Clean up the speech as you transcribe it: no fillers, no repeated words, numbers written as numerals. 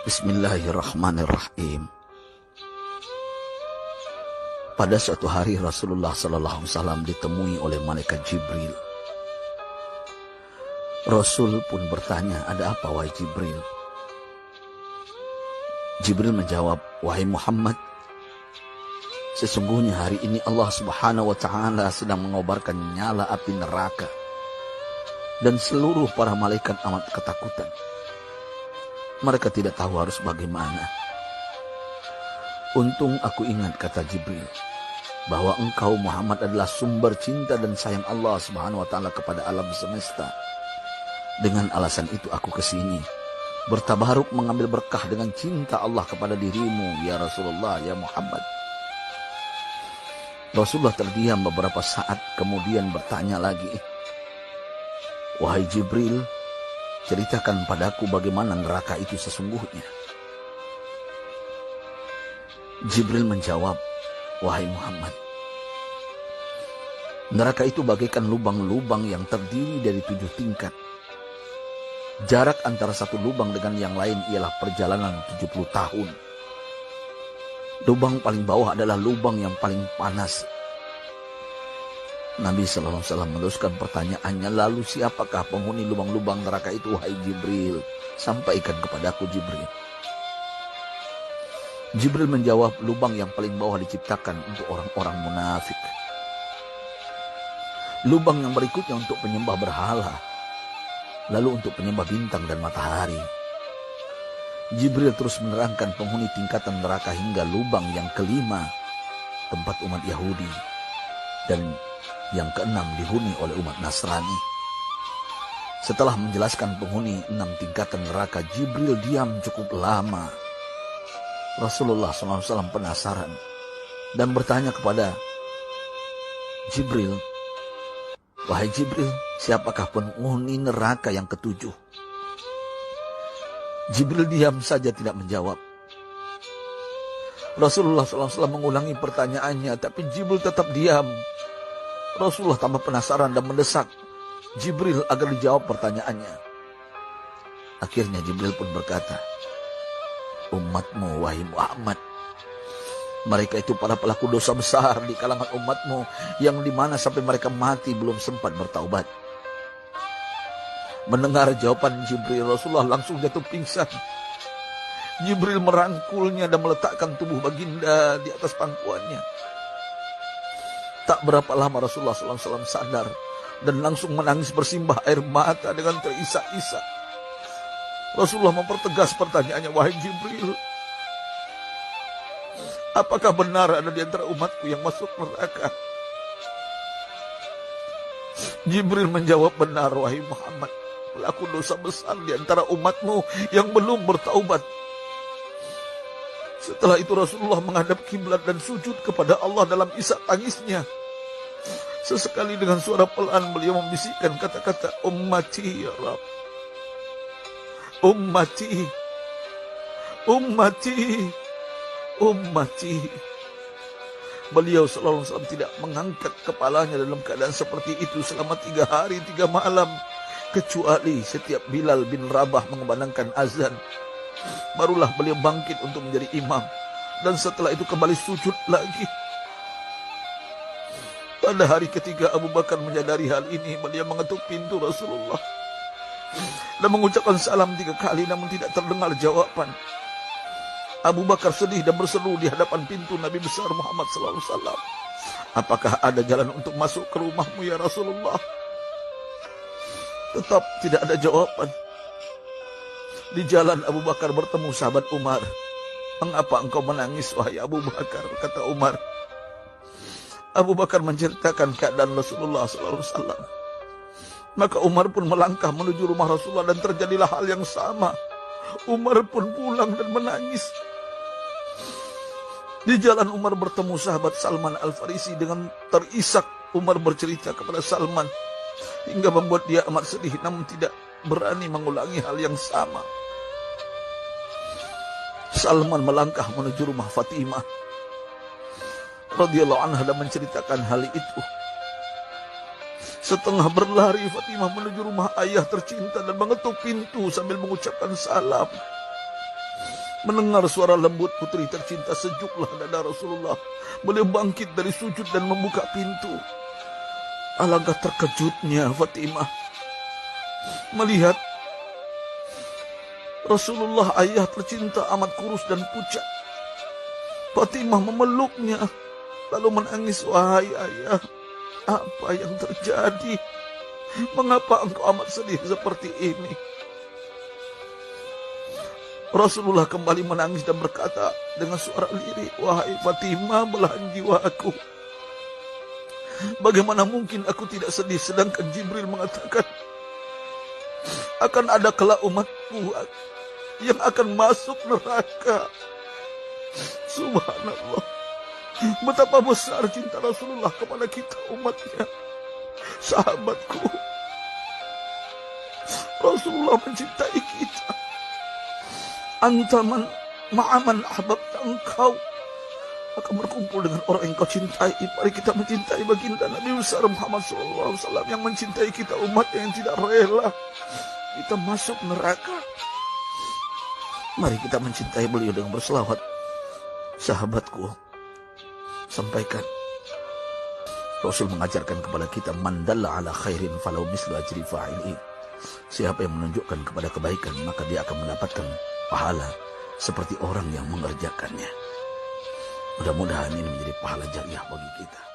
Bismillahirrahmanirrahim. Pada suatu hari Rasulullah SAW ditemui oleh malaikat Jibril. Rasul pun bertanya, "Ada apa wahai Jibril?" Jibril menjawab, "Wahai Muhammad, sesungguhnya hari ini Allah Subhanahu wa Ta'ala sedang mengobarkan nyala api neraka, dan seluruh para malaikat amat ketakutan. Mereka tidak tahu harus bagaimana. Untung aku ingat," kata Jibril, "bahwa engkau Muhammad adalah sumber cinta dan sayang Allah Subhanahu wa Ta'ala kepada alam semesta. Dengan alasan itu aku kesini, bertabaruk mengambil berkah dengan cinta Allah kepada dirimu, ya Rasulullah, ya Muhammad." Rasulullah terdiam beberapa saat, kemudian bertanya lagi, "Wahai Jibril, ceritakan padaku bagaimana neraka itu sesungguhnya." Jibril menjawab, "Wahai Muhammad, neraka itu bagaikan lubang-lubang yang terdiri dari 7 tingkat. Jarak antara satu lubang dengan yang lain ialah perjalanan 70 tahun. Lubang paling bawah adalah lubang yang paling panas." Nabi SAW meneruskan pertanyaannya, "Lalu siapakah penghuni lubang-lubang neraka itu, wahai Jibril? Sampaikan kepadaku, Jibril." Jibril menjawab, "Lubang yang paling bawah diciptakan untuk orang-orang munafik. Lubang yang berikutnya untuk penyembah berhala. Lalu untuk penyembah bintang dan matahari." Jibril terus menerangkan penghuni tingkatan neraka hingga lubang yang kelima, tempat umat Yahudi, dan yang keenam dihuni oleh umat Nasrani. Setelah menjelaskan penghuni 6 tingkatan neraka, Jibril diam cukup lama. Rasulullah SAW penasaran dan bertanya kepada Jibril, "Wahai Jibril, siapakah penghuni neraka yang ke-7?" Jibril diam saja tidak menjawab. Rasulullah SAW mengulangi pertanyaannya, tapi Jibril tetap diam. Rasulullah tambah penasaran dan mendesak Jibril agar dijawab pertanyaannya. Akhirnya Jibril pun berkata, "Umatmu, wahai Muhammad, mereka itu para pelaku dosa besar di kalangan umatmu, yang dimana sampai mereka mati belum sempat bertaubat." Mendengar jawaban Jibril, Rasulullah langsung jatuh pingsan. Jibril merangkulnya dan meletakkan tubuh baginda di atas pangkuannya. Tak berapa lama Rasulullah SAW sadar dan langsung menangis bersimbah air mata dengan terisak-isak. Rasulullah mempertegas pertanyaannya, "Wahai Jibril, apakah benar ada di antara umatku yang masuk neraka?" Jibril menjawab, "Benar, wahai Muhammad, pelaku dosa besar di antara umatmu yang belum bertaubat." Setelah itu Rasulullah menghadap kiblat dan sujud kepada Allah dalam isak tangisnya. Sesekali dengan suara pelan beliau membisikkan kata-kata, "Ummati ya Rabb, ummati, ummati, ummati." Beliau SAW tidak mengangkat kepalanya dalam keadaan seperti itu selama 3 hari 3 malam. Kecuali setiap Bilal bin Rabah mengumandangkan azan, barulah beliau bangkit untuk menjadi imam. Dan setelah itu kembali sujud lagi. Pada hari ketiga Abu Bakar menyadari hal ini, beliau mengetuk pintu Rasulullah dan mengucapkan salam 3 kali, namun tidak terdengar jawaban. Abu Bakar sedih dan berseru di hadapan pintu Nabi besar Muhammad SAW, "Apakah ada jalan untuk masuk ke rumahmu ya Rasulullah?" Tetap tidak ada jawaban. Di jalan Abu Bakar bertemu sahabat Umar. "Mengapa engkau menangis, wahai Abu Bakar?" kata Umar. Abu Bakar menceritakan keadaan Rasulullah SAW. Maka Umar pun melangkah menuju rumah Rasulullah dan terjadilah hal yang sama. Umar pun pulang dan menangis. Di jalan Umar bertemu sahabat Salman Al-Farisi. Dengan terisak Umar bercerita kepada Salman hingga membuat dia amat sedih, namun tidak berani mengulangi hal yang sama. Salman melangkah menuju rumah Fatimah radhiyallahu anha dan menceritakan hal itu. Setengah berlari Fatimah menuju rumah ayah tercinta dan mengetuk pintu sambil mengucapkan salam. Mendengar suara lembut putri tercinta, sejuklah dada Rasulullah. Beliau bangkit dari sujud dan membuka pintu. Alangkah terkejutnya Fatimah melihat Rasulullah, ayah tercinta, amat kurus dan pucat. Fatimah memeluknya lalu menangis. Wahai ayah, apa yang terjadi? Mengapa engkau amat sedih seperti ini? Rasulullah kembali menangis dan berkata dengan suara lirih, wahai Fatimah, belahan jiwaku, bagaimana mungkin aku tidak sedih sedangkan Jibril mengatakan akan ada kelak umatku yang akan masuk neraka. Subhanallah, betapa besar cinta Rasulullah kepada kita umatnya. Sahabatku, Rasulullah mencintai kita. Antaman ma'aman ahbabta, engkau akan berkumpul dengan orang yang kau cintai. Mari kita mencintai baginda Nabi besar Muhammad SAW yang mencintai kita, umat yang tidak rela kita masuk neraka. Mari kita mencintai beliau dengan berselawat. Sahabatku, sampaikan, Rasul mengajarkan kepada kita, man dalla ala khairin falau mislu ajri fa'ili. Siapa yang menunjukkan kepada kebaikan, maka dia akan mendapatkan pahala seperti orang yang mengerjakannya. Mudah-mudahan ini menjadi pahala jariah bagi kita.